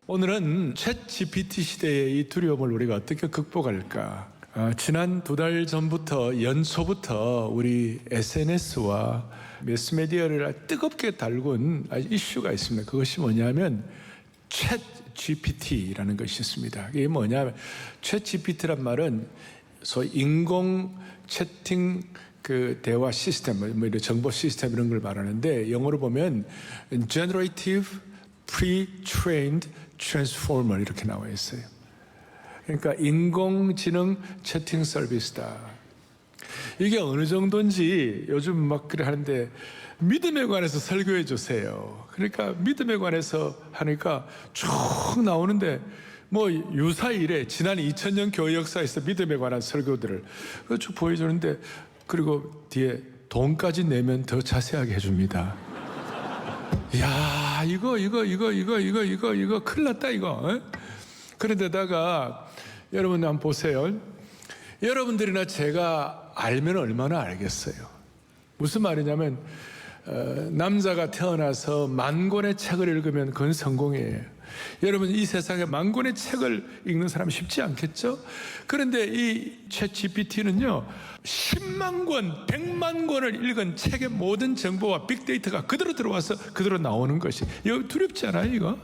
오늘은 챗 GPT 시대의 이 두려움을 우리가 어떻게 극복할까? 지난 2달 전부터 연초부터 우리 SNS와 매스미디어를 뜨겁게 달군 이슈가 있습니다. 그것이 뭐냐면 챗 GPT라는 것이 있습니다. 이게 뭐냐면 챗 GPT란 말은 소위 인공 채팅 대화 시스템, 이런 정보 시스템 이런 걸 말하는데 영어로 보면 Generative Pre-trained Transformer 이렇게 나와 있어요. 그러니까 인공지능 채팅 서비스다. 이게 어느 정도인지 요즘 막 그래 하는데 믿음에 관해서 설교해 주세요. 그러니까 믿음에 관해서 하니까 쭉 나오는데 뭐 유사히 이래 지난 2000년 교회 역사에서 믿음에 관한 설교들을 쭉 보여주는데 그리고 뒤에 돈까지 내면 더 자세하게 해줍니다. 야, 이거 큰일 났다 이거. 그런데다가 여러분 한번 보세요. 여러분들이나 제가 알면 얼마나 알겠어요. 무슨 말이냐면 남자가 태어나서 10,000권의 책을 읽으면 그건 성공이에요. 여러분 이 세상에 10,000권의 책을 읽는 사람이 쉽지 않겠죠? 그런데 이 챗 GPT는요 10만 권, 100만 권을 읽은 책의 모든 정보와 빅데이터가 그대로 들어와서 그대로 나오는 것이 이거 두렵지 않아요 이거?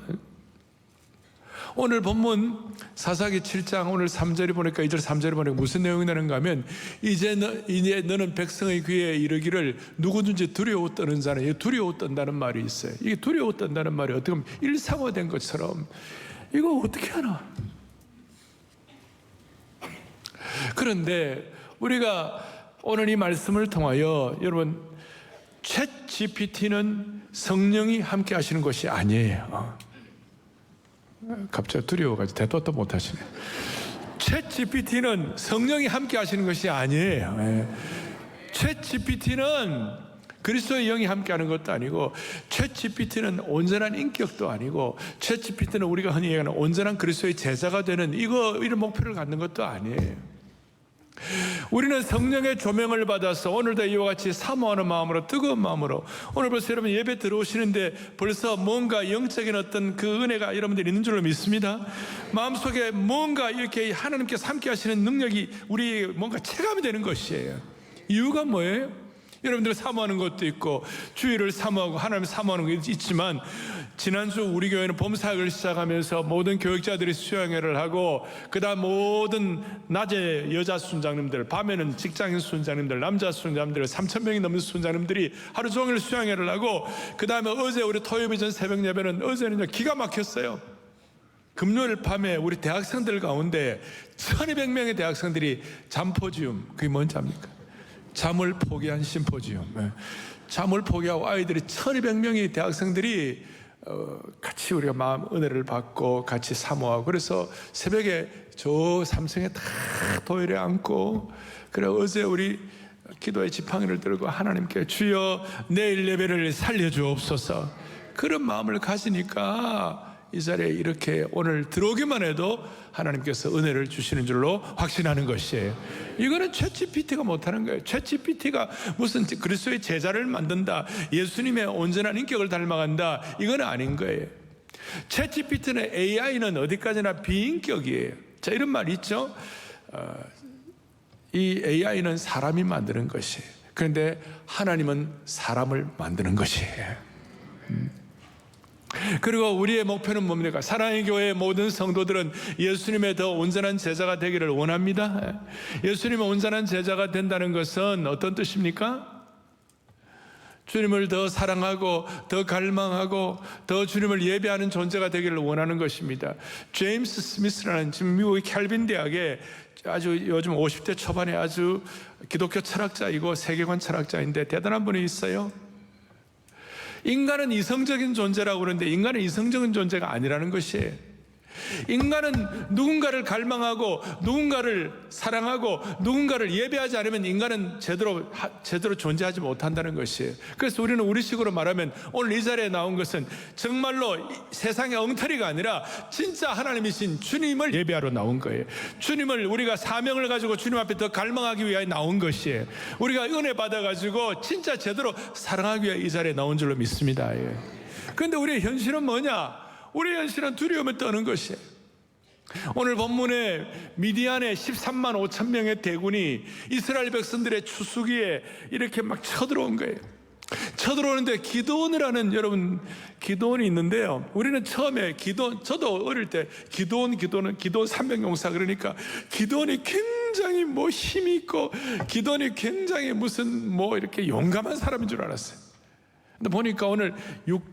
오늘 본문 사사기 7장 오늘 3절에 보니까 2절 3절에 보니까 무슨 내용이 나는가 하면 이제 너는 백성의 귀에 이르기를 누구든지 두려워 떠는 자는 두려워 떤다는 말이 있어요. 이게 두려워 떤다는 말이 어떻게 보면 일상화된 것처럼 이거 어떻게 하나? 그런데 우리가 오늘 이 말씀을 통하여 여러분 챗 GPT는 성령이 함께 하시는 것이 아니에요. 갑자기 두려워가지고 대답도 못하시네. 챗 GPT는 성령이 함께 하시는 것이 아니에요. 챗 GPT는 그리스도의 영이 함께 하는 것도 아니고 챗 GPT는 온전한 인격도 아니고 챗 GPT는 우리가 흔히 얘기하는 온전한 그리스도의 제자가 되는 이런 목표를 갖는 것도 아니에요. 우리는 성령의 조명을 받아서 오늘도 이와 같이 사모하는 마음으로 뜨거운 마음으로 오늘 벌써 여러분 예배 들어오시는데 벌써 뭔가 영적인 어떤 그 은혜가 여러분들 있는 줄로 믿습니다. 마음속에 뭔가 이렇게 하나님께서 함께 하시는 능력이 우리 뭔가 체감이 되는 것이에요. 이유가 뭐예요? 여러분들 사모하는 것도 있고 주의를 사모하고 하나님을 사모하는 것도 있지만 지난주 우리 교회는 봄사역을 시작하면서 모든 교육자들이 수양회를 하고 그 다음 모든 낮에 여자 순장님들 밤에는 직장인 순장님들 남자 순장님들 3,000명이 넘는 순장님들이 하루 종일 수양회를 하고 그 다음에 어제 우리 토요일 전 새벽 예배는 어제는 기가 막혔어요. 금요일 밤에 우리 대학생들 가운데 1,200명의 대학생들이 잠포지움 그게 뭔지 압니까? 잠을 포기한 심포지움. 잠을 포기하고 아이들이 1,200명의 대학생들이 같이 우리가 마음 은혜를 받고 같이 사모하고 그래서 새벽에 저 삼성에 다 도열에 앉고 그래 어제 우리 기도의 지팡이를 들고 하나님께 주여 내일 예배를 살려주옵소서 그런 마음을 가지니까 이 자리에 이렇게 오늘 들어오기만 해도 하나님께서 은혜를 주시는 줄로 확신하는 것이에요. 이거는 챗 GPT가 못하는 거예요. 챗 GPT가 무슨 그리스도의 제자를 만든다, 예수님의 온전한 인격을 닮아간다, 이건 아닌 거예요. 챗 GPT는 AI는 어디까지나 비인격이에요. 자, 이런 말 있죠. 이 AI는 사람이 만드는 것이에요. 그런데 하나님은 사람을 만드는 것이에요. 그리고 우리의 목표는 뭡니까? 사랑의 교회의 모든 성도들은 예수님의 더 온전한 제자가 되기를 원합니다. 예수님의 온전한 제자가 된다는 것은 어떤 뜻입니까? 주님을 더 사랑하고 더 갈망하고 더 주님을 예배하는 존재가 되기를 원하는 것입니다. 제임스 스미스라는 지금 미국의 캘빈 대학에 아주 요즘 50대 초반에 아주 기독교 철학자이고 세계관 철학자인데 대단한 분이 있어요. 인간은 이성적인 존재라고 그러는데 인간은 이성적인 존재가 아니라는 것이에요. 인간은 누군가를 갈망하고 누군가를 사랑하고 누군가를 예배하지 않으면 인간은 제대로 존재하지 못한다는 것이에요. 그래서 우리는 우리식으로 말하면 오늘 이 자리에 나온 것은 정말로 세상의 엉터리가 아니라 진짜 하나님이신 주님을 예배하러 나온 거예요. 주님을 우리가 사명을 가지고 주님 앞에 더 갈망하기 위하여 나온 것이에요. 우리가 은혜 받아가지고 진짜 제대로 사랑하기 위해 이 자리에 나온 줄로 믿습니다. 그런데 우리의 현실은 뭐냐? 우리의 현실은 두려움에 떠는 것이에요. 오늘 본문에 미디안의 13만 5천 명의 대군이 이스라엘 백성들의 추수기에 이렇게 막 쳐들어온 거예요. 쳐들어오는데 기드온이라는 여러분 기드온이 있는데요. 우리는 처음에 저도 어릴 때 기드온 300용사 그러니까 기드온이 굉장히 뭐 힘이 있고 기드온이 굉장히 무슨 뭐 이렇게 용감한 사람인 줄 알았어요. 근데 보니까 오늘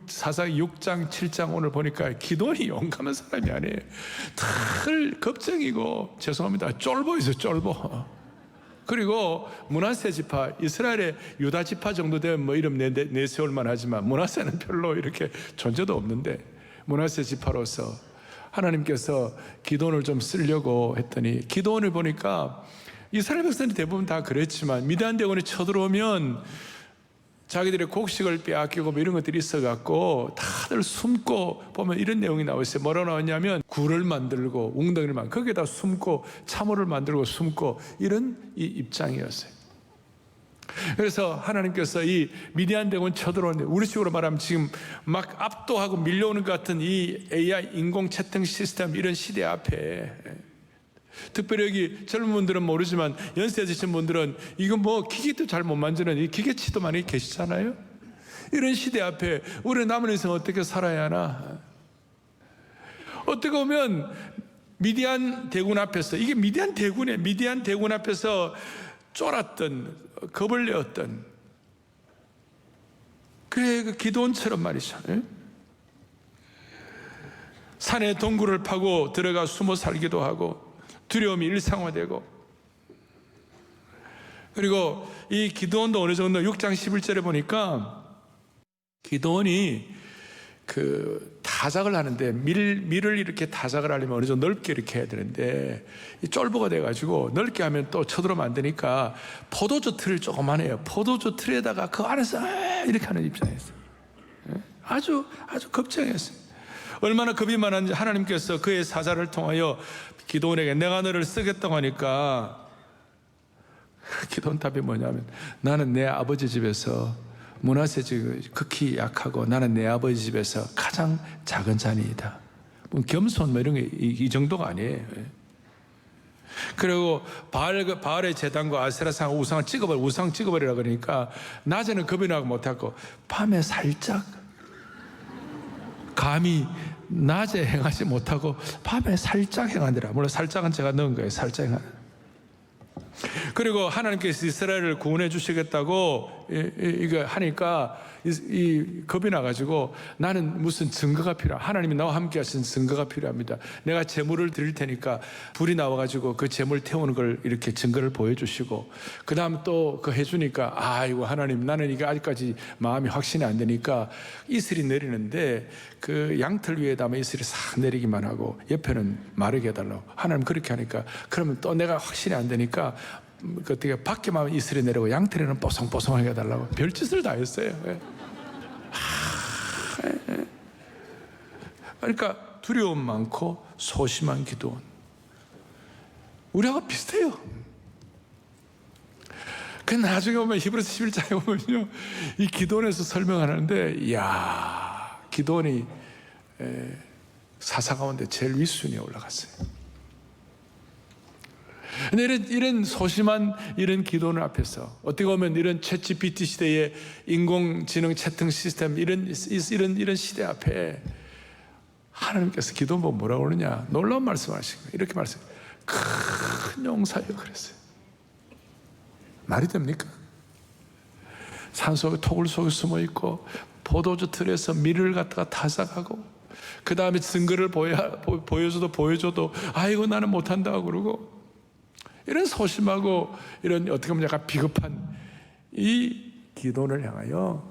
사사기 6장 7장 오늘 보니까 기드온이 용감한 사람이 아니에요. 늘 겁쟁이고 죄송합니다 쫄보 있어요. 쫄보. 그리고 므낫세 지파, 이스라엘의 유다 지파 정도 되면 뭐 이름 내세울만 하지만 므낫세는 별로 이렇게 존재도 없는데 므낫세 지파로서 하나님께서 기드온을 좀 쓰려고 했더니 기드온을 보니까 이스라엘 백성들이 대부분 다 그랬지만 미디안 대군이 쳐들어오면 자기들의 곡식을 빼앗기고 뭐 이런 것들이 있어갖고 다들 숨고 보면 이런 내용이 나와 있어요. 뭐라 나왔냐면 굴을 만들고 웅덩이를 만들고 거기에다 숨고 참호를 만들고 숨고 이런 이 입장이었어요. 그래서 하나님께서 이 미디안 대군 쳐들어오는데 우리식으로 말하면 지금 막 압도하고 밀려오는 것 같은 이 AI 인공 채팅 시스템 이런 시대 앞에 특별히 여기 젊은 분들은 모르지만 연세 드신 분들은 이거 뭐 기계도 잘 못 만지는 이 기계치도 많이 계시잖아요. 이런 시대 앞에 우리 남은 인생 어떻게 살아야 하나. 어떻게 보면 미디안 대군 앞에서 이게 미디안 대군이에요. 미디안 대군 앞에서 쫄았던 겁을 내었던 그래 그 기드온처럼 말이죠. 산에 동굴을 파고 들어가 숨어 살기도 하고 두려움이 일상화되고 그리고 이 기드온도 어느 정도 6장 11절에 보니까 기드온이 그 타작을 하는데 밀을 이렇게 타작을 하려면 어느 정도 넓게 이렇게 해야 되는데 이 쫄보가 돼가지고 넓게 하면 또 쳐들어오면 안 되니까 포도주 틀을 조그만 해요. 포도주 틀에다가 그 안에서 이렇게 하는 입장이었어요. 아주 겁쟁했어요. 얼마나 겁이 많은지 하나님께서 그의 사자를 통하여 기드온에게 내가 너를 쓰겠다고 하니까 기드온 답이 뭐냐면 나는 내 아버지 집에서 므낫세 집 극히 약하고 나는 내 아버지 집에서 가장 작은 자니이다. 뭐 겸손 뭐 이런 게 이 정도가 아니에요. 그리고 바알의 제단과 아세라상 우상 찍어버리라 그러니까 낮에는 겁이 나고 못하고 밤에 살짝 감히 낮에 행하지 못하고 밤에 살짝 행하더라. 물론 살짝은 제가 넣은 거예요. 살짝 행하더라. 그리고 하나님께서 이스라엘을 구원해 주시겠다고 이거 하니까 이 겁이 나가지고 나는 무슨 증거가 필요하다. 하나님이 나와 함께 하신 증거가 필요합니다. 내가 제물을 드릴 테니까 불이 나와가지고 그 제물 태우는 걸 이렇게 증거를 보여주시고 그 다음 또 그 해주니까 아이고 하나님 나는 이게 아직까지 마음이 확신이 안 되니까 이슬이 내리는데 그 양털 위에다가 이슬이 싹 내리기만 하고 옆에는 마르게 해달라고 하나님 그렇게 하니까 그러면 또 내가 확신이 안 되니까 어떻게 밖에만 이슬이 내리고 양털에는 뽀송뽀송하게 해달라고 별짓을 다 했어요. 그러니까 두려움 많고 소심한 기도원 우리하고 비슷해요. 그 나중에 보면 히브리서 11장에 보면요 이 기도원에서 설명하는데 이야 기도원이 사사 가운데 제일 윗순위에 올라갔어요. 근데 이런 소심한 이런 기도원 앞에서 어떻게 보면 이런 챗GPT 시대의 인공지능 채팅 시스템 이런 시대 앞에 하나님께서 기도원 보고 뭐라고 그러냐 놀라운 말씀을 하시는 거예요. 이렇게 말씀해요. 큰 용사여 그랬어요. 말이 됩니까? 산속에 토굴 속에 숨어있고 포도주 틀에서 밀을 갖다가 타작하고 그 다음에 증거를 보여줘도 아이고 나는 못한다고 그러고 이런 소심하고 이런 어떻게 보면 약간 비겁한 이 기도를 향하여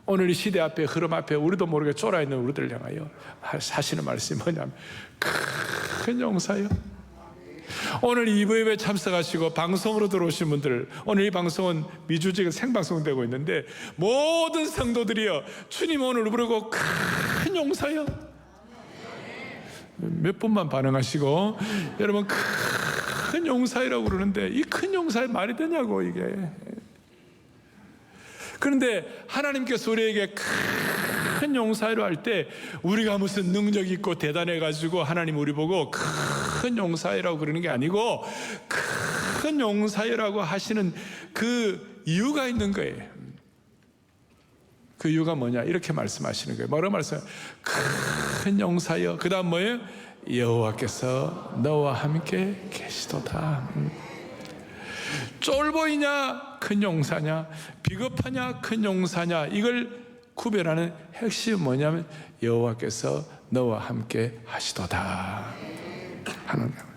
오늘 이 시대 앞에 흐름 앞에 우리도 모르게 쫄아있는 우리들을 향하여 하시는 말씀이 뭐냐면 큰 용사요. 오늘 2부 예배 참석하시고 방송으로 들어오신 분들 오늘 이 방송은 미주직은 생방송되고 있는데 모든 성도들이여 주님 오늘 부르고 큰 용사요. 몇 분만 반응하시고 여러분 큰 용사이라고 그러는데 이 큰 용사의 말이 되냐고 이게. 그런데 하나님께서 우리에게 큰 용사로 할 때 우리가 무슨 능력 있고 대단해가지고 하나님 우리 보고 큰 용사이라고 그러는 게 아니고 큰 용사이라고 하시는 그 이유가 있는 거예요. 그 이유가 뭐냐? 이렇게 말씀하시는 거예요. 뭐라고 말씀해요? 큰 용사여. 그 다음 뭐예요? 여호와께서 너와 함께 계시도다. 쫄보이냐 큰 용사냐, 비겁하냐 큰 용사냐, 이걸 구별하는 핵심은 뭐냐면 여호와께서 너와 함께 하시도다 하는 거예요.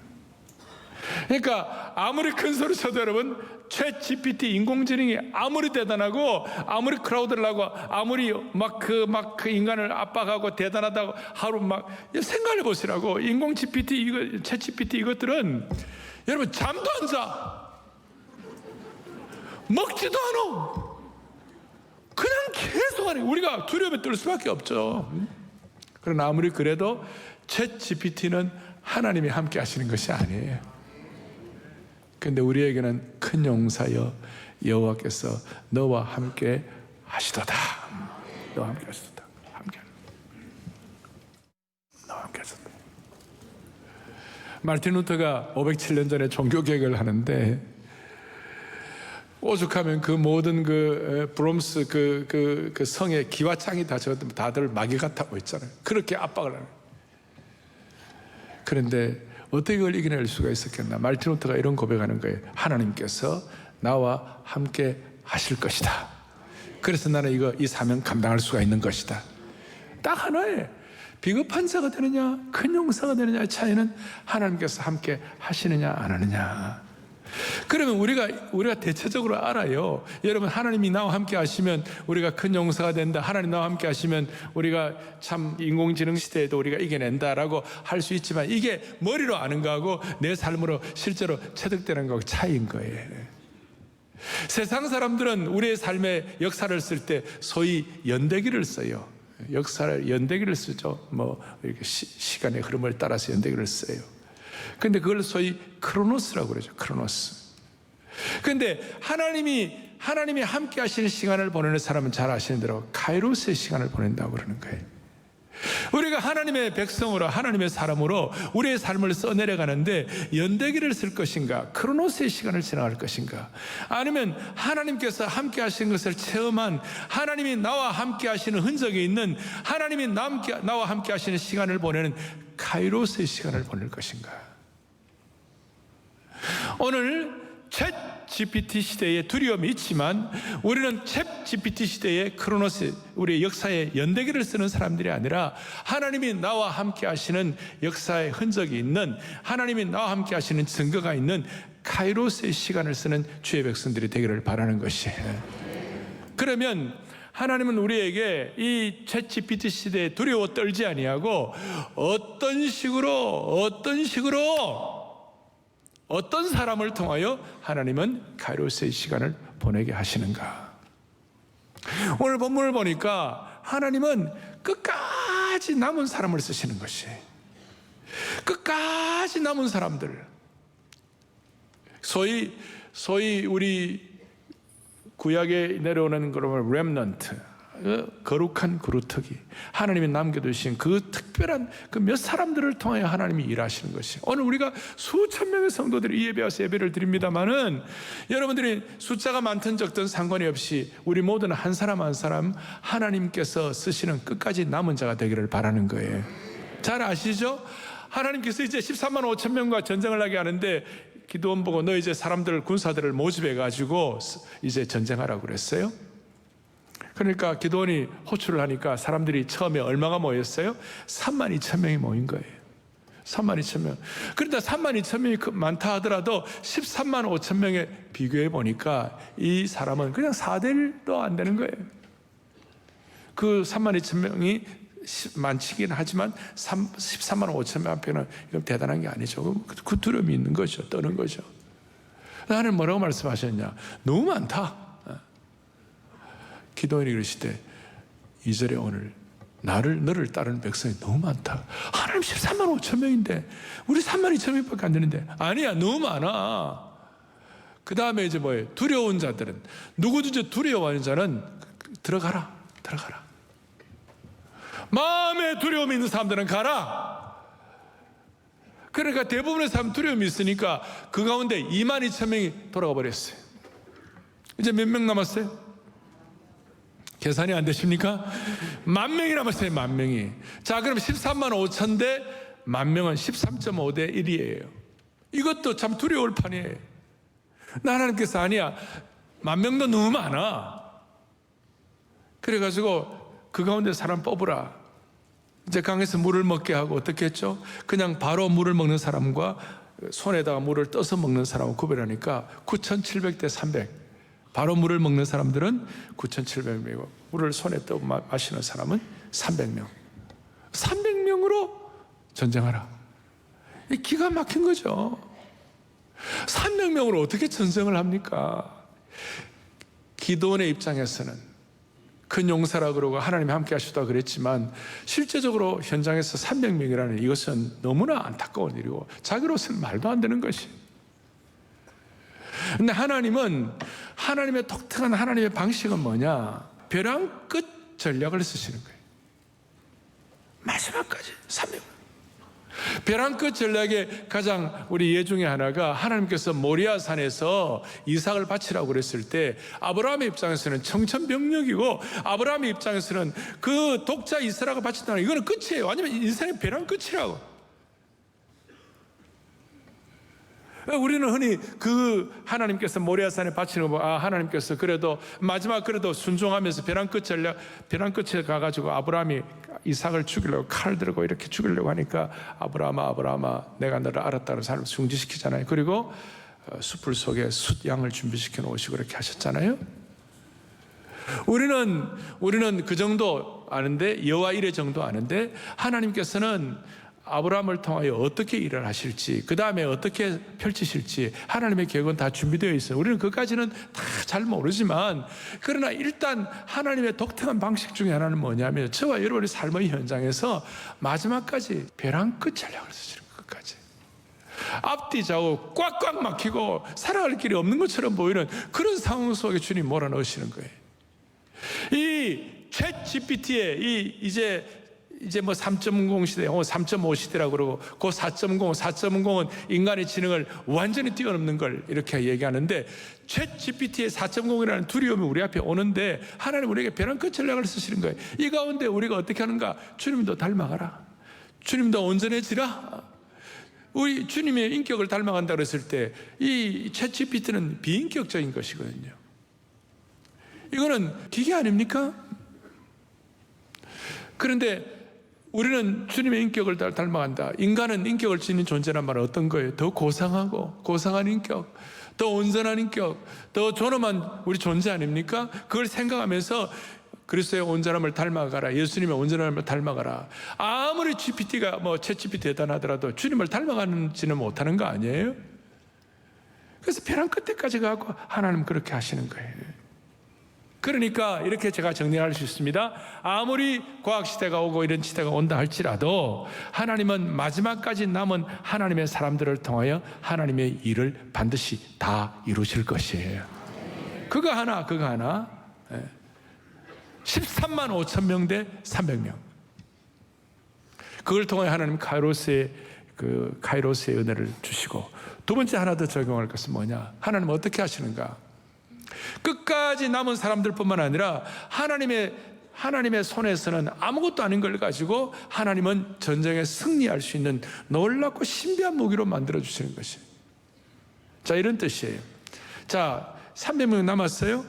그러니까 아무리 큰 소리 쳐도 여러분, 챗 GPT 인공지능이 아무리 대단하고 아무리 크라우드를 하고 아무리 그 인간을 압박하고 대단하다고 하루 막 생각해 보시라고. 인공 GPT 챗 GPT 이것들은 여러분 잠도 안 자, 먹지도 않아. 그냥 계속 하는. 우리가 두려움에 떨 수밖에 없죠. 그러나 아무리 그래도 챗 GPT는 하나님이 함께 하시는 것이 아니에요. 그런데 우리에게는 큰 용사여 여호와께서 너와 함께 하시도다. 너와 함께 하시도다. 너와 함께 하시도다. 마르틴 루터가 507년 전에 종교개혁을 하는데, 오죽하면 그 모든 브롬스 그 성의 기와장이 다 다들 마귀가 타고 있잖아요. 그렇게 압박을 하는. 그런데 어떻게 그걸 이겨낼 수가 있었겠나? 마르틴 루터가 이런 고백하는 거예요. 하나님께서 나와 함께 하실 것이다. 그래서 나는 이 사명 감당할 수가 있는 것이다. 딱 하나예요. 비겁한 자가 되느냐 큰 용사가 되느냐의 차이는 하나님께서 함께 하시느냐 안 하느냐. 그러면 우리가 대체적으로 알아요. 여러분, 하나님이 나와 함께 하시면 우리가 큰 용사가 된다. 하나님 나와 함께 하시면 우리가 참 인공지능 시대에도 우리가 이겨낸다라고 할 수 있지만, 이게 머리로 아는 거하고 내 삶으로 실제로 체득되는 거하고 차이인 거예요. 세상 사람들은 우리의 삶의 역사를 쓸 때 소위 연대기를 써요. 역사를 연대기를 쓰죠. 이렇게 시간의 흐름을 따라서 연대기를 써요. 근데 그걸 소위 크로노스라고 그러죠. 크로노스. 근데 하나님이 함께 하시는 시간을 보내는 사람은 잘 아시는 대로 카이로스의 시간을 보낸다고 그러는 거예요. 우리가 하나님의 백성으로, 하나님의 사람으로 우리의 삶을 써내려가는데 연대기를 쓸 것인가, 크로노스의 시간을 지나갈 것인가, 아니면 하나님께서 함께 하시는 것을 체험한, 하나님이 나와 함께 하시는 흔적이 있는, 하나님이 나와 함께 하시는 시간을 보내는 카이로스의 시간을 보낼 것인가. 오늘 챗 GPT 시대에 두려움이 있지만, 우리는 챗 GPT 시대의 크로노스, 우리의 역사의 연대기를 쓰는 사람들이 아니라 하나님이 나와 함께 하시는 역사의 흔적이 있는, 하나님이 나와 함께 하시는 증거가 있는 카이로스의 시간을 쓰는 주의 백성들이 되기를 바라는 것이에요. 그러면 하나님은 우리에게 이 챗 GPT 시대에 두려워 떨지 아니하고 어떤 식으로 어떤 사람을 통하여 하나님은 카이로스의 시간을 보내게 하시는가. 오늘 본문을 보니까 하나님은 끝까지 남은 사람을 쓰시는 것이, 끝까지 남은 사람들, 소위 우리 구약에 내려오는 그러면 렘넌트, 거룩한 그루터기, 하나님이 남겨두신 그 특별한 그 몇 사람들을 통하여 하나님이 일하시는 것이, 오늘 우리가 수천 명의 성도들이 이 예배 와서 예배를 드립니다마는, 여러분들이 숫자가 많든 적든 상관이 없이 우리 모두는 한 사람 한 사람 하나님께서 쓰시는 끝까지 남은 자가 되기를 바라는 거예요. 잘 아시죠? 하나님께서 이제 13만 5천 명과 전쟁을 하게 하는데, 기도원 보고 너 이제 군사들을 모집해 가지고 이제 전쟁하라고 그랬어요. 그러니까 기도원이 호출을 하니까 사람들이 처음에 얼마가 모였어요? 3만 2천 명이 모인 거예요. 3만 2천 명. 그런데 3만 2천 명이 많다 하더라도 13만 5천 명에 비교해 보니까 이 사람은 그냥 4대 1도 안 되는 거예요. 그 3만 2천 명이 많지긴 하지만 13만 5천 명 앞에는 이건 대단한 게 아니죠. 그 두려움이 있는 거죠. 떠는 거죠. 하나님 뭐라고 말씀하셨냐? 너무 많다. 기도원이 그러시되 2절에 오늘 너를 따르는 백성이 너무 많다. 하나님 13만 5천 명인데 우리 3만 2천 명밖에 안 되는데. 아니야, 너무 많아. 그 다음에 이제 뭐예요? 두려운 자들은, 누구든지 두려워하는 자는 들어가라. 마음에 두려움이 있는 사람들은 가라. 그러니까 대부분의 사람 두려움이 있으니까 그 가운데 22,000명이 돌아가 버렸어요. 이제 몇 명 남았어요? 계산이 안 되십니까? 10,000명이 남았어요. 10,000명이. 자, 그럼 13만 5천 대 10,000명은 13.5대 1이에요. 이것도 참 두려울 판이에요. 나 하나님께서 아니야, 10,000명도 너무 많아. 그래가지고 그 가운데 사람 뽑으라. 이제 강에서 물을 먹게 하고 어떻게 했죠? 그냥 바로 물을 먹는 사람과 손에다가 물을 떠서 먹는 사람을 구별하니까 9,700대 300. 바로 물을 먹는 사람들은 9,700명이고 물을 손에 떠 마시는 사람은 300명. 300명으로 전쟁하라. 기가 막힌 거죠. 300명으로 어떻게 전쟁을 합니까? 기도원의 입장에서는 큰 용사라 그러고 하나님이 함께 하시다 그랬지만 실제적으로 현장에서 300명이라는 이것은 너무나 안타까운 일이고 자기로서는 말도 안 되는 것이. 근데 하나님은 하나님의 독특한 하나님의 방식은 뭐냐? 벼랑 끝 전략을 쓰시는 거예요. 마지막까지 300명. 벼랑 끝 전략의 가장 우리 예 중에 하나가 하나님께서 모리아 산에서 이삭을 바치라고 그랬을 때 아브라함의 입장에서는 청천벽력이고 아브라함의 입장에서는 그 독자 이삭을 바친다는 이거는 끝이에요. 아니면 인생의 벼랑 끝이라고. 우리는 흔히 그 하나님께서 모리아산에 바치는 거 보고 하나님께서 그래도 마지막 그래도 순종하면서 벼랑 끝에 가가지고 아브라함이 이삭을 죽이려고 칼을 들고 이렇게 죽이려고 하니까 아브라함아 내가 너를 알았다는 사람을 중지시키잖아요. 그리고 숯불 속에 숫양을 준비시켜 놓으시고 이렇게 하셨잖아요. 우리는 그 정도 아는데 여호와 이레 정도 아는데 하나님께서는 아브라함을 통하여 어떻게 일을 하실지 그 다음에 어떻게 펼치실지 하나님의 계획은 다 준비되어 있어요. 우리는 그까지는 다 잘 모르지만 그러나 일단 하나님의 독특한 방식 중에 하나는 뭐냐면 저와 여러분의 삶의 현장에서 마지막까지 벼랑 끝 전략을 쓰시는 것까지 앞뒤 좌우 꽉꽉 막히고 살아갈 길이 없는 것처럼 보이는 그런 상황 속에 주님 몰아넣으시는 거예요. 이 챗 GPT의 이제 뭐 3.0 시대, 3.5 시대라고 그러고 그 4.0은 인간의 지능을 완전히 뛰어넘는 걸 이렇게 얘기하는데 챗 GPT의 4.0이라는 두려움이 우리 앞에 오는데 하나님 우리에게 벼랑 끝 전략을 쓰시는 거예요. 이 가운데 우리가 어떻게 하는가? 주님도 닮아가라. 주님도 온전해지라. 우리 주님의 인격을 닮아간다 그랬을 때 이 챗 GPT는 비인격적인 것이거든요. 이거는 기계 아닙니까? 그런데 우리는 주님의 인격을 닮아간다. 인간은 인격을 지닌 존재란 말은 어떤 거예요? 더 고상한 인격, 더 온전한 인격, 더 존엄한 우리 존재 아닙니까? 그걸 생각하면서 그리스도의 온전함을 닮아가라. 예수님의 온전함을 닮아가라. 아무리 GPT가 챗 GPT 대단하더라도 주님을 닮아가지는 못하는 거 아니에요? 그래서 벼랑 끝에까지 가고 하나님 그렇게 하시는 거예요. 그러니까 이렇게 제가 정리할 수 있습니다. 아무리 과학시대가 오고 이런 시대가 온다 할지라도 하나님은 마지막까지 남은 하나님의 사람들을 통하여 하나님의 일을 반드시 다 이루실 것이에요. 그거 하나 13만 5천 명 대 300명. 그걸 통해 하나님 카이로스의 은혜를 주시고 두 번째 하나 더 적용할 것은 뭐냐? 하나님은 어떻게 하시는가? 끝까지 남은 사람들뿐만 아니라 하나님의 손에서는 아무것도 아닌 걸 가지고 하나님은 전쟁에 승리할 수 있는 놀랍고 신비한 무기로 만들어 주시는 것이에요. 자, 이런 뜻이에요. 자, 300명 남았어요.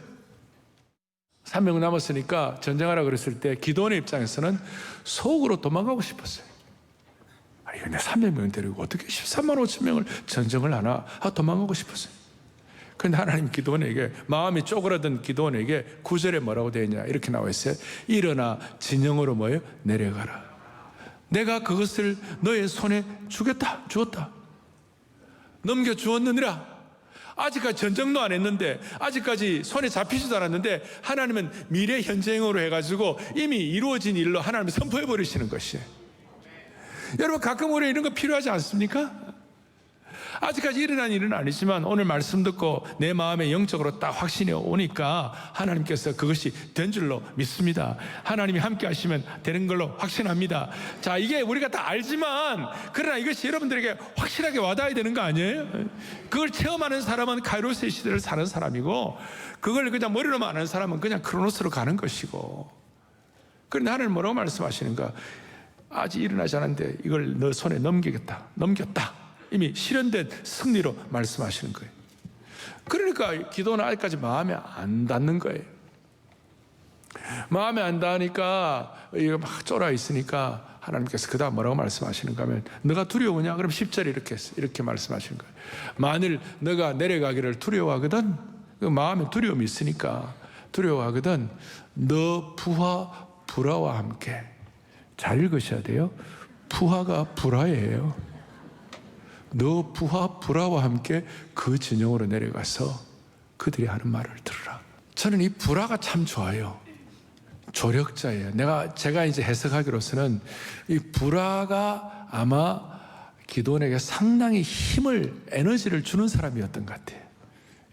300명 남았으니까 전쟁하라 그랬을 때 기도원의 입장에서는 속으로 도망가고 싶었어요. 아니 근데 300명 데리고 어떻게 13만 5천 명을 전쟁을 하나? 도망가고 싶었어요. 그런데 하나님 기도원에게 마음이 쪼그라든 기도원에게 9절에 뭐라고 되어 있냐 이렇게 나와 있어요. 일어나 진영으로 내려가라. 내가 그것을 너의 손에 주었다. 넘겨주었느니라. 아직까지 전쟁도 안 했는데 아직까지 손에 잡히지도 않았는데 하나님은 미래 현재형으로 해가지고 이미 이루어진 일로 하나님을 선포해 버리시는 것이에요. 여러분 가끔 우리 이런 거 필요하지 않습니까? 아직까지 일어난 일은 아니지만 오늘 말씀 듣고 내 마음에 영적으로 딱 확신이 오니까 하나님께서 그것이 된 줄로 믿습니다. 하나님이 함께 하시면 되는 걸로 확신합니다. 자, 이게 우리가 다 알지만 그러나 이것이 여러분들에게 확실하게 와닿아야 되는 거 아니에요? 그걸 체험하는 사람은 카이로스의 시대를 사는 사람이고, 그걸 그냥 머리로만 아는 사람은 그냥 크로노스로 가는 것이고. 그런데 하나님 뭐라고 말씀하시는가? 아직 일어나지 않았는데 이걸 너 손에 넘겼다. 이미 실현된 승리로 말씀하시는 거예요. 그러니까 기도는 아직까지 마음에 안 닿는 거예요. 마음에 안 닿으니까 이거 막 쫄아 있으니까 하나님께서 그 다음 뭐라고 말씀하시는가 하면, 너가 두려우냐? 그럼 10절에 이렇게 말씀하시는 거예요. 만일 너가 내려가기를 두려워하거든, 그 마음에 두려움이 있으니까 두려워하거든, 너 부하 불화와 함께. 잘 읽으셔야 돼요. 부하가 불화예요. 너 부하 불화와 함께 그 진영으로 내려가서 그들이 하는 말을 들으라. 저는 이 불화가 참 좋아요. 조력자예요. 제가 이제 해석하기로서는 이 불화가 아마 기도원에게 상당히 에너지를 주는 사람이었던 것 같아요.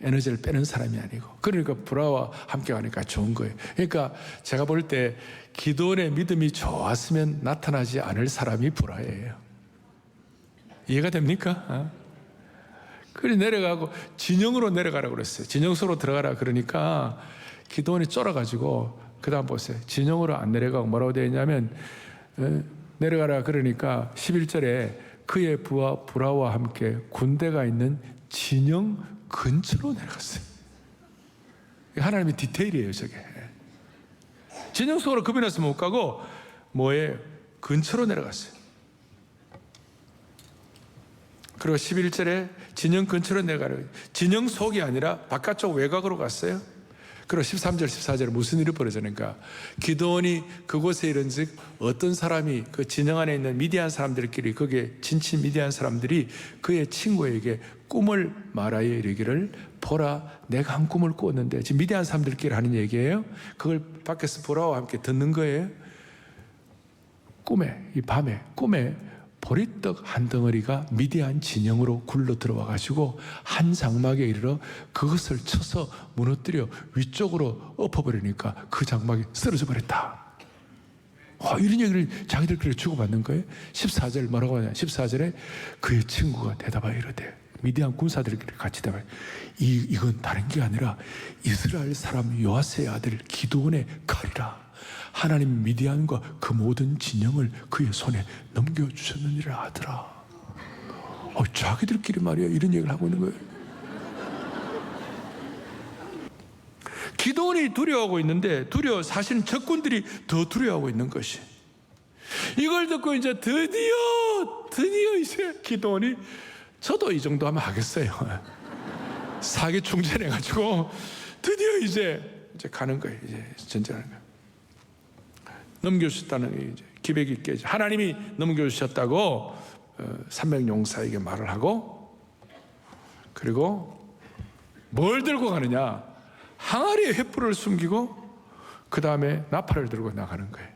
에너지를 빼는 사람이 아니고. 그러니까 불화와 함께 가니까 좋은 거예요. 그러니까 제가 볼 때 기도원의 믿음이 좋았으면 나타나지 않을 사람이 불화예요. 이해가 됩니까? 그래 내려가고 진영으로 내려가라고 그랬어요. 진영소로 들어가라 그러니까 기도원이 쫄아가지고, 그 다음 보세요. 진영으로 안 내려가고 뭐라고 되어 있냐면, 내려가라 그러니까 11절에 그의 부하 불화와 함께 군대가 있는 진영 근처로 내려갔어요. 하나님의 디테일이에요, 저게. 진영 속으로 겁이 나서 못 가고 근처로 내려갔어요. 그리고 11절에 진영 근처로 내려가라. 진영 속이 아니라 바깥쪽 외곽으로 갔어요. 그리고 13절, 14절에 무슨 일이 벌어지는가? 기드온이 그곳에 이른즉 어떤 사람이 그 진영 안에 있는 미디안 사람들끼리, 거기에 진친 미디안 사람들이 그의 친구에게 꿈을 말하여 이르기를, 보라, 내가 한 꿈을 꾸었는데. 지금 미디안 사람들끼리 하는 얘기예요. 그걸 밖에서 보라와 함께 듣는 거예요. 이 밤에 꿈에 보리떡 한 덩어리가 미디안 진영으로 굴러 들어와 가지고 한 장막에 이르러 그것을 쳐서 무너뜨려 위쪽으로 엎어버리니까 그 장막이 쓰러져 버렸다. 이런 얘기를 자기들끼리 주고받는 거예요. 14절 뭐라고 하냐? 14절에 그의 친구가 대답하여 이르되, 미디안 군사들끼리 같이 대답해, 이건 다른 게 아니라 이스라엘 사람 요아스의 아들 기드온의 칼이라. 하나님 미디안과 그 모든 진영을 그의 손에 넘겨주셨느니라 하더라. 자기들끼리 말이야 이런 얘기를 하고 있는 거예요. 기드온이 두려워하고 있는데, 사실은 적군들이 더 두려워하고 있는 것이, 이걸 듣고 이제 드디어 이제 기드온이, 저도 이 정도 하면 하겠어요. 사기 충전해가지고 드디어 이제 가는 거예요. 이제 전쟁하는 거예요. 넘겨주셨다는 이제 기백이 깨지. 하나님이 넘겨주셨다고 300용사에게 말을 하고, 그리고 뭘 들고 가느냐? 항아리에 횃불을 숨기고 그 다음에 나팔을 들고 나가는 거예요.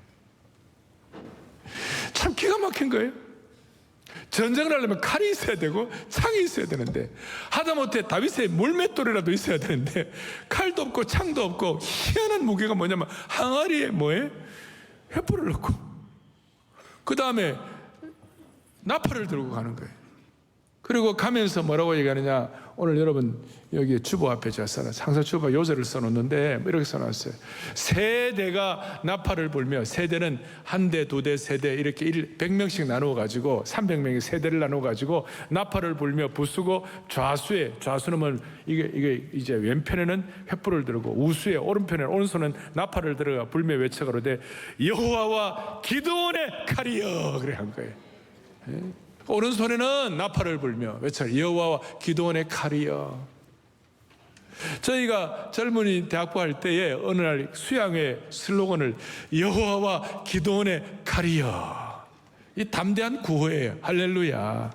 참 기가 막힌 거예요. 전쟁을 하려면 칼이 있어야 되고 창이 있어야 되는데, 하다못해 다윗의 물맷돌이라도 있어야 되는데 칼도 없고 창도 없고, 희한한 무기가 뭐냐면 항아리에 횃불을 넣고 그 다음에 나팔을 들고 가는 거예요. 그리고 가면서 뭐라고 얘기하느냐? 오늘 여러분 여기 주보 앞에 제가 항상 주보 요절을 써놓는데 이렇게 써놨어요. 세 대가 나팔을 불며, 세 대는 한 대, 두 대, 세 대 이렇게 100명씩 나누어 가지고 300명의 세 대를 나누어 가지고 나팔을 불며 부수고, 좌수는 뭐 이게 이제 왼편에는 횃불을 들고, 우수에 오른편에는 오른손은 나팔을 들어가 불며 외쳐가로되 여호와와 기드온의 칼이여, 그래 한 거예요. 오른손에는 나팔을 불며 외쳐 여호와와 기드온의 칼이여. 저희가 젊은이 대학부 할 때에 어느 날 수양회 슬로건을 여호와와 기드온의 칼이여. 이 담대한 구호예요. 할렐루야.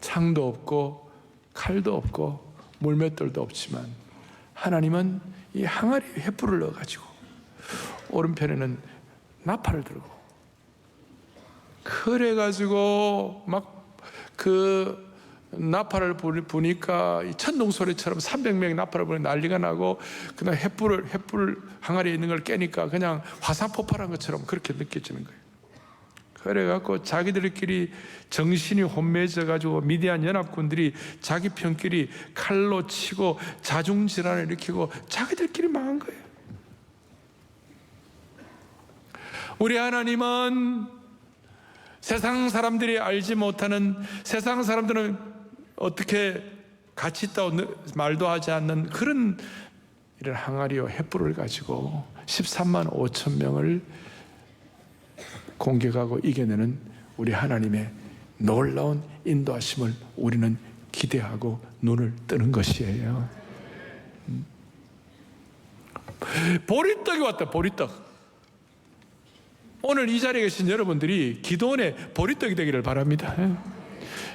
창도 없고 칼도 없고 물맷돌도 없지만 하나님은 이 항아리에 횃불을 넣어가지고 오른편에는 나팔을 들고, 그래가지고 막 그 나팔을 부니까 천둥 소리처럼 300명이 나팔을 부니 난리가 나고, 그다음 횃불 항아리에 있는 걸 깨니까 그냥 화산 폭발한 것처럼 그렇게 느껴지는 거예요. 그래갖고 자기들끼리 정신이 혼미해져 가지고 미디안 연합군들이 자기 편끼리 칼로 치고 자중질환을 일으키고 자기들끼리 망한 거예요. 우리 하나님은 세상 사람들이 알지 못하는, 세상 사람들은 어떻게 가치 있다고 말도 하지 않는 그런 이런 항아리와 횃불을 가지고 13만 5천 명을 공격하고 이겨내는 우리 하나님의 놀라운 인도하심을 우리는 기대하고 눈을 뜨는 것이에요. 보리떡이 왔다. 보리떡. 오늘 이 자리에 계신 여러분들이 기도원의 보리떡이 되기를 바랍니다.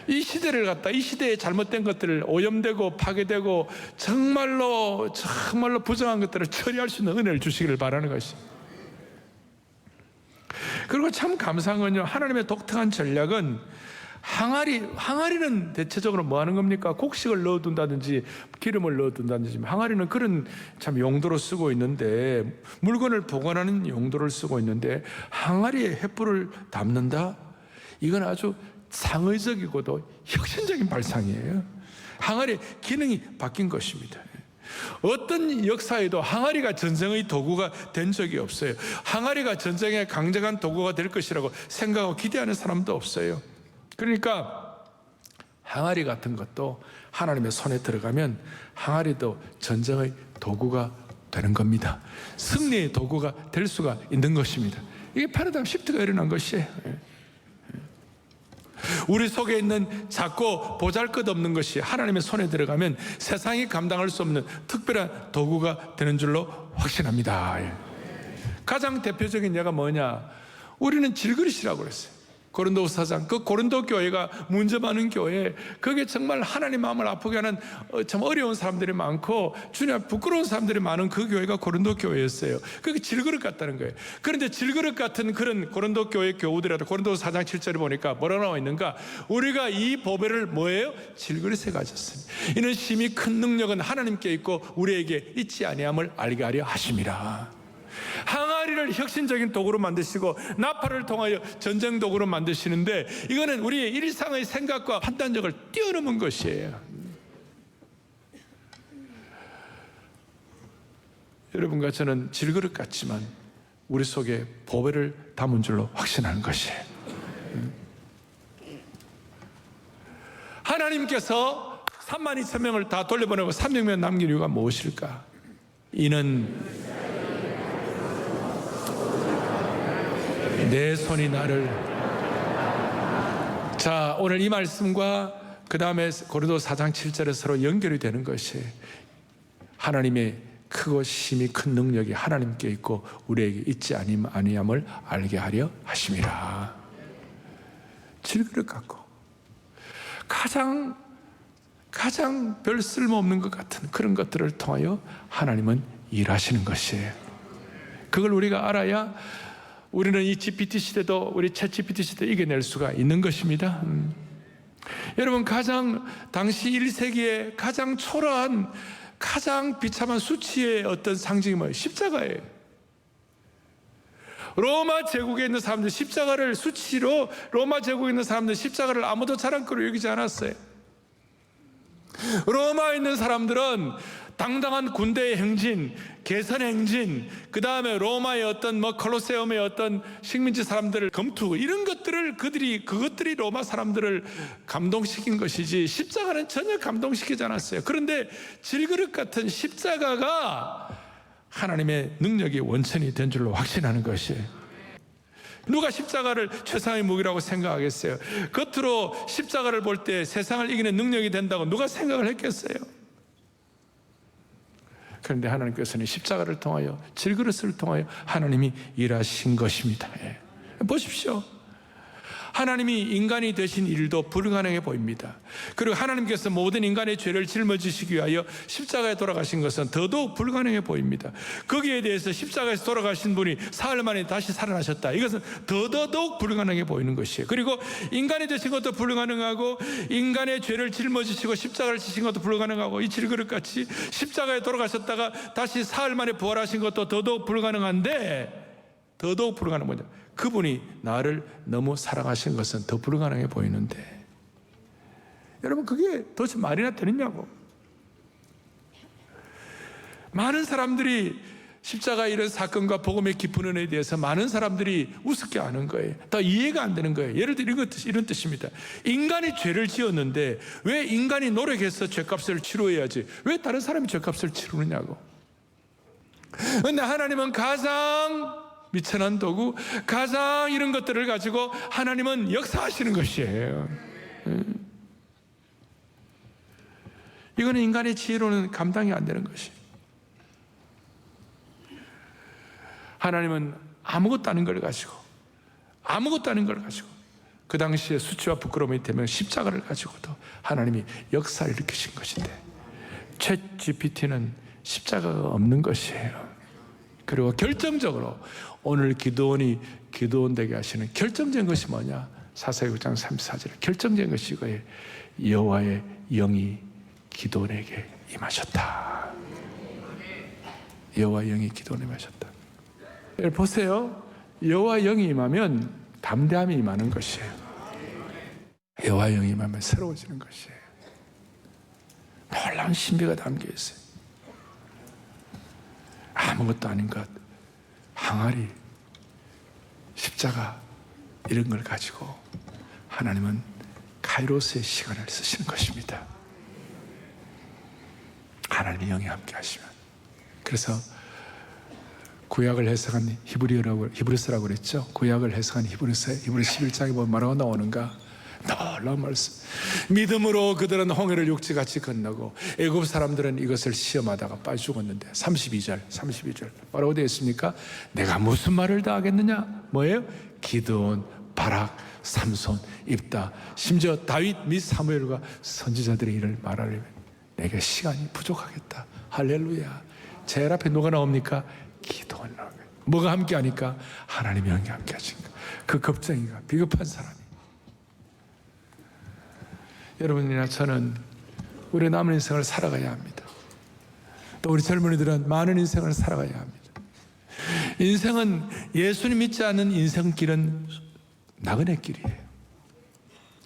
이 시대를 갖다, 이 시대의 잘못된 것들을, 오염되고 파괴되고 정말로 부정한 것들을 처리할 수 있는 은혜를 주시기를 바라는 것입니다. 그리고 참 감사한 건요, 하나님의 독특한 전략은 항아리는 대체적으로 뭐 하는 겁니까? 곡식을 넣어둔다든지 기름을 넣어둔다든지, 항아리는 그런 참 용도로 쓰고 있는데, 물건을 보관하는 용도를 쓰고 있는데, 항아리에 횃불을 담는다? 이건 아주 상의적이고도 혁신적인 발상이에요. 항아리의 기능이 바뀐 것입니다. 어떤 역사에도 항아리가 전쟁의 도구가 된 적이 없어요. 항아리가 전쟁의 강력한 도구가 될 것이라고 생각하고 기대하는 사람도 없어요. 그러니까 항아리 같은 것도 하나님의 손에 들어가면 항아리도 전쟁의 도구가 되는 겁니다. 승리의 도구가 될 수가 있는 것입니다. 이게 패러다임 시프트가 일어난 것이에요. 우리 속에 있는 작고 보잘것없는 것이 하나님의 손에 들어가면 세상이 감당할 수 없는 특별한 도구가 되는 줄로 확신합니다. 가장 대표적인 예가 뭐냐? 우리는 질그릇이라고 그랬어요. 고린도후서 4장, 그 고린도 교회가 문제 많은 교회, 그게 정말 하나님 마음을 아프게 하는 참 어려운 사람들이 많고 주님 앞에 부끄러운 사람들이 많은 그 교회가 고린도 교회였어요. 그게 질그릇 같다는 거예요. 그런데 질그릇 같은 그런 고린도 교회 교우들이라도 고린도후서 4장 7절에 보니까 뭐라 나와 있는가? 우리가 이 보배를 뭐예요? 질그릇에 가졌습니다. 이는 심히 큰 능력은 하나님께 있고 우리에게 있지 아니함을 알게 하려 하심이라. 항아리를 혁신적인 도구로 만드시고 나팔을 통하여 전쟁 도구로 만드시는데, 이거는 우리의 일상의 생각과 판단력을 뛰어넘은 것이에요. 여러분과 저는 질그릇 같지만 우리 속에 보배를 담은 줄로 확신하는 것이에요. 하나님께서 32,000명을 다 돌려보내고 300명 남긴 이유가 무엇일까? 이는 내 손이 나를. 자, 오늘 이 말씀과 그 다음에 고린도서 4장 7절에 서로 연결이 되는 것이, 하나님의 크고 심히 큰 능력이 하나님께 있고 우리에게 있지 아니함을 알게 하려 하심이라. 질그릇 같고 가장 별 쓸모없는 것 같은 그런 것들을 통하여 하나님은 일하시는 것이에요. 그걸 우리가 알아야 우리는 이 GPT 시대도, 우리 챗 GPT 시대도 이겨낼 수가 있는 것입니다. 여러분, 당시 1세기에 가장 초라한, 가장 비참한 수치의 어떤 상징이 뭐예요? 십자가예요. 로마 제국에 있는 사람들, 십자가를 수치로, 로마 제국에 있는 사람들 십자가를 아무도 자랑거리로 여기지 않았어요. 로마에 있는 사람들은 당당한 군대의 행진, 개선 행진, 그 다음에 로마의 어떤 콜로세움의 어떤 식민지 사람들을 검투, 이런 것들을 그것들이 로마 사람들을 감동시킨 것이지, 십자가는 전혀 감동시키지 않았어요. 그런데 질그릇 같은 십자가가 하나님의 능력이 원천이 된 줄로 확신하는 것이에요. 누가 십자가를 최상의 무기라고 생각하겠어요? 겉으로 십자가를 볼 때 세상을 이기는 능력이 된다고 누가 생각을 했겠어요? 그런데 하나님께서는 십자가를 통하여, 질그릇을 통하여 하나님이 일하신 것입니다. 보십시오. 하나님이 인간이 되신 일도 불가능해 보입니다. 그리고 하나님께서 모든 인간의 죄를 짊어지시기 위하여 십자가에 돌아가신 것은 더더욱 불가능해 보입니다. 거기에 대해서 십자가에서 돌아가신 분이 사흘 만에 다시 살아나셨다. 이것은 더더욱 불가능해 보이는 것이에요. 그리고 인간이 되신 것도 불가능하고 인간의 죄를 짊어지시고 십자가를 지신 것도 불가능하고 이 질그릇같이 십자가에 돌아가셨다가 다시 사흘 만에 부활하신 것도 더더욱 불가능한데, 더더욱 불가능한 뭐냐, 그분이 나를 너무 사랑하신 것은 더 불가능해 보이는데, 여러분 그게 도대체 말이나 되느냐고. 많은 사람들이 십자가 이런 사건과 복음의 깊은 은혜에 대해서 많은 사람들이 우습게 아는 거예요. 더 이해가 안 되는 거예요. 예를 들어 이런 뜻입니다. 인간이 죄를 지었는데 왜 인간이 노력해서 죄값을 치루어야지 왜 다른 사람이 죄값을 치르느냐고. 그런데 하나님은 가장 미천한 도구, 가장 이런 것들을 가지고 하나님은 역사하시는 것이에요. 이거는 인간의 지혜로는 감당이 안 되는 것이에요. 하나님은 아무것도 아닌 걸 가지고 그 당시에 수치와 부끄러움이 되면 십자가를 가지고도 하나님이 역사를 일으키신 것인데, 챗GPT는 십자가가 없는 것이에요. 그리고 결정적으로 오늘 기도원이 기도원 되게 하시는 결정적인 것이 뭐냐? 사사기 9장 34절에 결정적인 것이 이거예요. 여호와의 영이 기도원에게 임하셨다. 여호와의 영이 기도원에 임하셨다. 보세요. 여호와의 영이 임하면 담대함이 임하는 것이에요. 여호와의 영이 임하면 새로워지는 것이에요. 놀라운 신비가 담겨 있어요. 아무것도 아닌 것, 항아리, 십자가 이런 걸 가지고 하나님은 카이로스의 시간을 쓰시는 것입니다. 하나님의 영이 함께 하시면. 그래서 구약을 해석한 히브리서라고 그랬죠. 구약을 해석한 히브리서 11장에 보면 뭐라고 나오는가? 놀라운 말씀. 믿음으로 그들은 홍해를 육지같이 건너고 애굽 사람들은 이것을 시험하다가 빠져 죽었는데 32절 뭐라고 되어 있습니까? 내가 무슨 말을 다 하겠느냐? 뭐예요? 기드온, 바락, 삼손, 입다, 심지어 다윗 및 사무엘과 선지자들의 일을 말하려면 내게 시간이 부족하겠다. 할렐루야. 제일 앞에 누가 나옵니까? 기도원 나옵니다. 뭐가 함께하니까? 하나님의 영이 함께하시니까. 그 겁쟁이가, 비겁한 사람이, 여러분이나 저는 우리 남은 인생을 살아가야 합니다. 또 우리 젊은이들은 많은 인생을 살아가야 합니다. 인생은, 예수님 믿지 않는 인생길은 나그네 길이에요.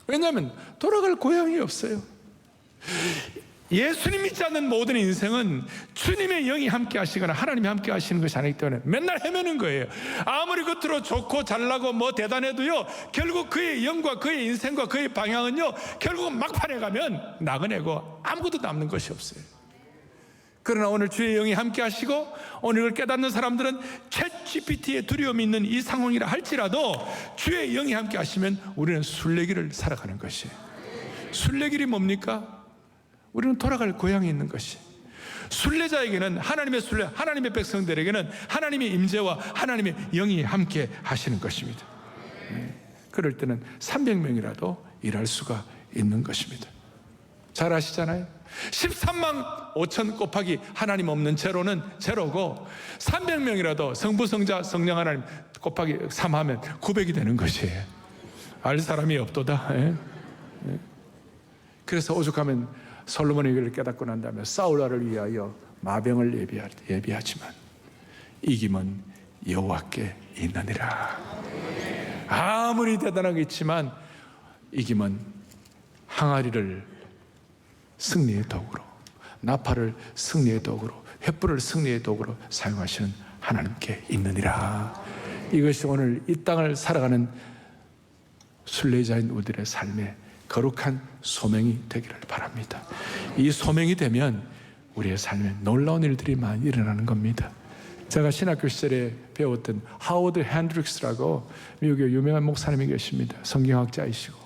왜냐하면 돌아갈 고향이 없어요. 예수님 믿지 않는 모든 인생은 주님의 영이 함께 하시거나 하나님이 함께 하시는 것이 아니기 때문에 맨날 헤매는 거예요. 아무리 겉으로 좋고 잘나고 뭐 대단해도요, 결국 그의 영과 그의 인생과 그의 방향은요, 결국은 막판에 가면 나그네고 아무것도 남는 것이 없어요. 그러나 오늘 주의 영이 함께 하시고 오늘 이걸 깨닫는 사람들은 챗GPT에 두려움이 있는 이 상황이라 할지라도 주의 영이 함께 하시면 우리는 순례길을 살아가는 것이에요. 순례길이 뭡니까? 우리는 돌아갈 고향이 있는 것이, 순례자에게는 하나님의 순례, 하나님의 백성들에게는 하나님의 임재와 하나님의 영이 함께 하시는 것입니다. 그럴 때는 300명이라도 일할 수가 있는 것입니다. 잘 아시잖아요. 13만 5천 곱하기 하나님 없는 제로는 제로고 300명이라도 성부, 성자, 성령 하나님 곱하기 3하면 900이 되는 것이에요. 알 사람이 없도다. 그래서 오죽하면 솔로몬이 이걸 깨닫고 난 다음에 사울라를 위하여 마병을 예비하지만 이김은 여호와께 있느니라. 아무리 대단한 게 있지만 이김은 항아리를 승리의 도구로, 나팔을 승리의 도구로, 횃불을 승리의 도구로 사용하시는 하나님께 있느니라. 이것이 오늘 이 땅을 살아가는 순례자인 우리들의 삶의 거룩한 소명이 되기를 바랍니다. 이 소명이 되면 우리의 삶에 놀라운 일들이 많이 일어나는 겁니다. 제가 신학교 시절에 배웠던 하워드 핸드릭스라고 미국의 유명한 목사님이 계십니다. 성경학자이시고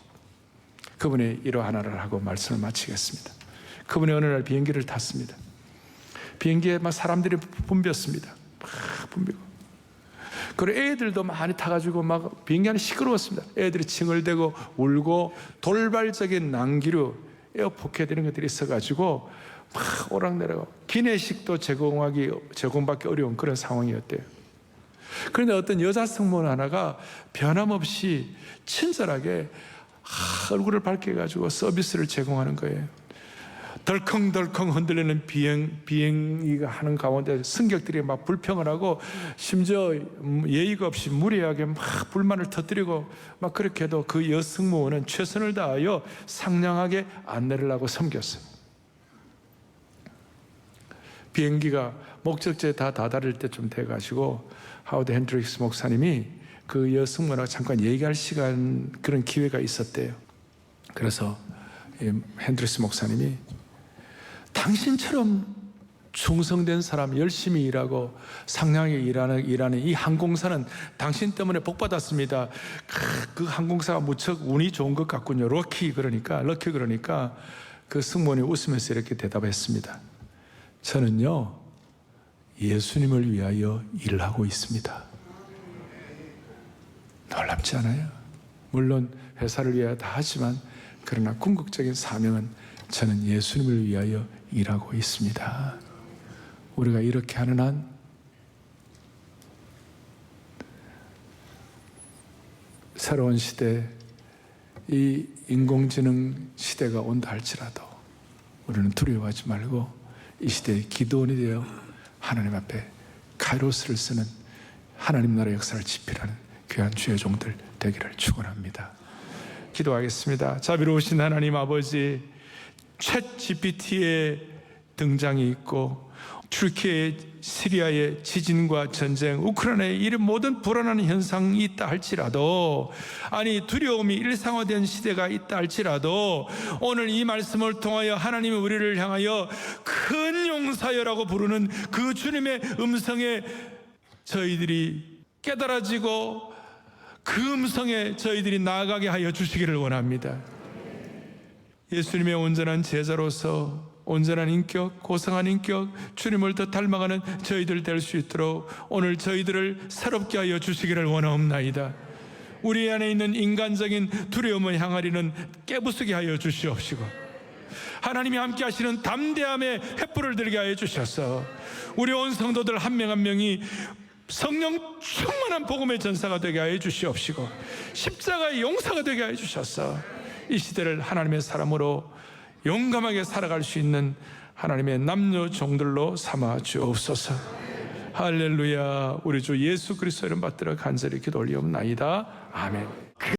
그분의 일화 하나를 하고 말씀을 마치겠습니다. 그분이 어느 날 비행기를 탔습니다. 비행기에 막 사람들이 붐볐습니다. 막 붐비고 그리고 애들도 많이 타가지고 막 비행기 안에 시끄러웠습니다. 애들이 칭얼대고 울고 돌발적인 난기류, 에어포켓 이런 것들이 있어가지고 막 오락내리고 기내식도 제공받기 어려운 그런 상황이었대요. 그런데 어떤 여자 승무원 하나가 변함없이 친절하게 얼굴을 밝게 해가지고 서비스를 제공하는 거예요. 덜컹덜컹 흔들리는 비행기가 하는 가운데 승객들이 막 불평을 하고 심지어 예의가 없이 무례하게 막 불만을 터뜨리고 막 그렇게 해도 그 여승무원은 최선을 다하여 상냥하게 안내를 하고 섬겼어요. 비행기가 목적지에 다 다다를 때쯤 돼가지고 하워드 핸드릭스 목사님이 그 여승무원하고 잠깐 얘기할 시간, 그런 기회가 있었대요. 그래서 핸드릭스 목사님이 당신처럼 충성된 사람, 열심히 일하고 상냥하게 일하는 이 항공사는 당신 때문에 복받았습니다. 그 항공사가 무척 운이 좋은 것 같군요. 럭키 그러니까 그 승무원이 웃으면서 이렇게 대답했습니다. 저는요, 예수님을 위하여 일을 하고 있습니다. 놀랍지 않아요? 물론 회사를 위하여 다 하지만 그러나 궁극적인 사명은 저는 예수님을 위하여 일하고 있습니다. 우리가 이렇게 하는 한 새로운 시대, 이 인공지능 시대가 온다 할지라도 우리는 두려워하지 말고 이 시대의 기도원이 되어 하나님 앞에 카이로스를 쓰는 하나님 나라 역사를 지필하는 귀한 주의 종들 되기를 축원합니다. 기도하겠습니다. 자비로우신 하나님 아버지, 챗 GPT의 등장이 있고 튀르키예, 시리아의 지진과 전쟁, 우크라이나의 이런 모든 불안한 현상이 있다 할지라도, 아니 두려움이 일상화된 시대가 있다 할지라도 오늘 이 말씀을 통하여 하나님이 우리를 향하여 큰 용사여라고 부르는 그 주님의 음성에 저희들이 깨달아지고 그 음성에 저희들이 나아가게 하여 주시기를 원합니다. 예수님의 온전한 제자로서 온전한 인격, 고상한 인격, 주님을 더 닮아가는 저희들 될 수 있도록 오늘 저희들을 새롭게 하여 주시기를 원하옵나이다. 우리 안에 있는 인간적인 두려움을 향하리는 깨부수게 하여 주시옵시고, 하나님이 함께 하시는 담대함의 횃불을 들게 하여 주셔서 우리 온 성도들 한 명 한 명이 성령 충만한 복음의 전사가 되게 하여 주시옵시고, 십자가의 용사가 되게 하여 주셔서 이 시대를 하나님의 사람으로 용감하게 살아갈 수 있는 하나님의 남녀 종들로 삼아 주옵소서. 할렐루야. 우리 주 예수 그리스도 이름 받들어 간절히 기도 올리옵나이다. 아멘.